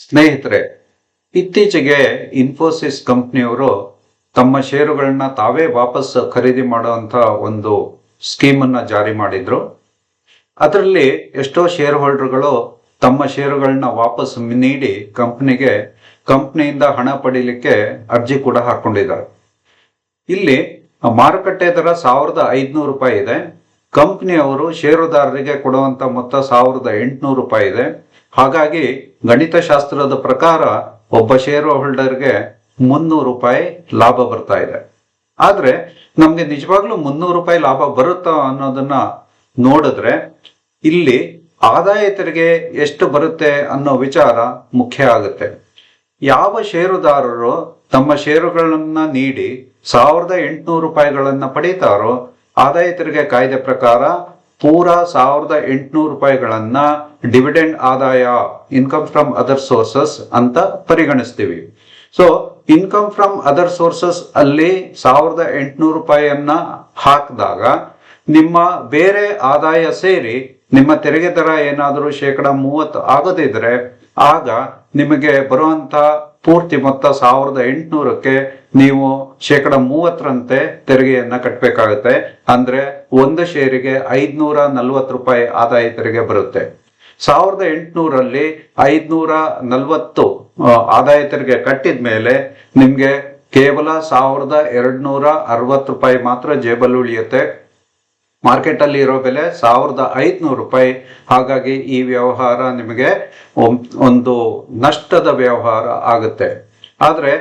ಸ್ನೇಹಿತರೆ, ಇತ್ತೀಚೆಗೆ ಇನ್ಫೋಸಿಸ್ ಕಂಪ್ನಿಯವರು ತಮ್ಮ ಷೇರುಗಳನ್ನ ತಾವೇ ವಾಪಸ್ ಖರೀದಿ ಮಾಡುವಂತ ಒಂದು ಸ್ಕೀಮ್ ಅನ್ನ ಜಾರಿ ಮಾಡಿದ್ರು. ಅದರಲ್ಲಿ ಎಷ್ಟೋ ಶೇರ್ ಹೋಲ್ಡರ್ಗಳು ತಮ್ಮ ಷೇರುಗಳನ್ನ ವಾಪಸ್ ನೀಡಿ ಕಂಪ್ನಿಯಿಂದ ಹಣ ಪಡೀಲಿಕ್ಕೆ ಅರ್ಜಿ ಕೂಡ ಹಾಕೊಂಡಿದ್ದಾರೆ. ಇಲ್ಲಿ ಮಾರುಕಟ್ಟೆ ದರ ₹1,500 ಇದೆ. ಕಂಪ್ನಿಯವರು ಷೇರುದಾರರಿಗೆ ಕೊಡುವಂತ ಮೊತ್ತ ₹1,800 ಇದೆ. ಹಾಗಾಗಿ ಗಣಿತಶಾಸ್ತ್ರದ ಪ್ರಕಾರ ಒಬ್ಬ ಷೇರು ಹೋಲ್ಡರ್ಗೆ ₹300 ಲಾಭ ಬರ್ತಾ ಇದೆ. ಆದ್ರೆ ನಮ್ಗೆ ನಿಜವಾಗ್ಲೂ ₹300 ಲಾಭ ಬರುತ್ತಾ ಅನ್ನೋದನ್ನ ನೋಡಿದ್ರೆ ಇಲ್ಲಿ ಆದಾಯ ತೆರಿಗೆ ಎಷ್ಟು ಬರುತ್ತೆ ಅನ್ನೋ ವಿಚಾರ ಮುಖ್ಯ ಆಗುತ್ತೆ. ಯಾವ ಷೇರುದಾರರು ತಮ್ಮ ಷೇರುಗಳನ್ನ ನೀಡಿ ₹1,800 ಪಡೀತಾರೋ ಆದಾಯ ತೆರಿಗೆ ಕಾಯ್ದೆ ಪ್ರಕಾರ ಪೂರ ₹1,800 ಡಿವಿಡೆಂಡ್ ಆದಾಯ, ಇನ್ಕಮ್ ಫ್ರಮ್ ಅದರ್ ಸೋರ್ಸಸ್ ಅಂತ ಪರಿಗಣಿಸ್ತೀವಿ. So income from other sources ಅಲ್ಲಿ ₹1,800 ಹಾಕಿದಾಗ ನಿಮ್ಮ ಬೇರೆ ಆದಾಯ ಸೇರಿ ನಿಮ್ಮ ತೆರಿಗೆ ದರ ಏನಾದರೂ ಶೇಕಡ 30 ಆಗದಿದ್ರೆ ಆಗ ನಿಮಗೆ ಬರುವಂತ ಪೂರ್ತಿ ಮೊತ್ತ 1,800ಕ್ಕೆ ನೀವು ಶೇಕಡ 30ರಂತೆ ತೆರಿಗೆಯನ್ನ ಕಟ್ಟಬೇಕಾಗುತ್ತೆ. ಅಂದ್ರೆ ಒಂದು ಷೇರಿಗೆ ₹540 ಆದಾಯ ತೆರಿಗೆ ಬರುತ್ತೆ. 1,800ರಲ್ಲಿ 540 ಆದಾಯ ತೆರಿಗೆ ಕಟ್ಟಿದ ಮೇಲೆ ನಿಮ್ಗೆ ಕೇವಲ ₹1,260 ಮಾತ್ರ ಜೇಬಲ್ಲಿ ಉಳಿಯುತ್ತೆ. ಮಾರ್ಕೆಟ್ ಅಲ್ಲಿ ಇರೋ ಬೆಲೆ ₹1,500. ಹಾಗಾಗಿ ಈ ವ್ಯವಹಾರ ನಿಮಗೆ ಒಂದು ನಷ್ಟದ ವ್ಯವಹಾರ ಆಗುತ್ತೆ. ಆದ್ರೆ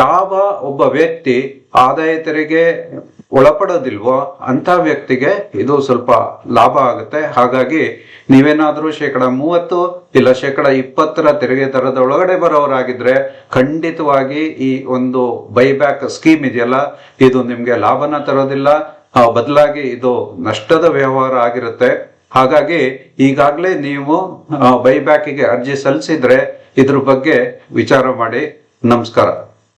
ಯಾವ ಒಬ್ಬ ವ್ಯಕ್ತಿ ಆದಾಯ ತೆರಿಗೆ ಒಳಪಡೋದಿಲ್ವೋ ಅಂತ ವ್ಯಕ್ತಿಗೆ ಇದು ಸ್ವಲ್ಪ ಲಾಭ ಆಗುತ್ತೆ. ಹಾಗಾಗಿ ನೀವೇನಾದ್ರೂ ಶೇಕಡ 30 ಇಲ್ಲ ಶೇಕಡ 20 ತೆರಿಗೆ ದರದ ಒಳಗಡೆ ಬರೋರಾಗಿದ್ರೆ ಖಂಡಿತವಾಗಿ ಈ ಒಂದು ಬೈಬ್ಯಾಕ್ ಸ್ಕೀಮ್ ಇದೆಯಲ್ಲ, ಇದು ನಿಮ್ಗೆ ಲಾಭನ ತರೋದಿಲ್ಲ, ಬದಲಾಗಿ ಇದು ನಷ್ಟದ ವ್ಯವಹಾರ ಆಗಿರುತ್ತೆ. ಹಾಗಾಗಿ ಈಗಾಗಲೇ ನೀವು ಬೈಬ್ಯಾಕಿಗೆ ಅರ್ಜಿ ಸಲ್ಲಿಸಿದ್ರೆ ಇದ್ರ ಬಗ್ಗೆ ವಿಚಾರ ಮಾಡಿ. ನಮಸ್ಕಾರ.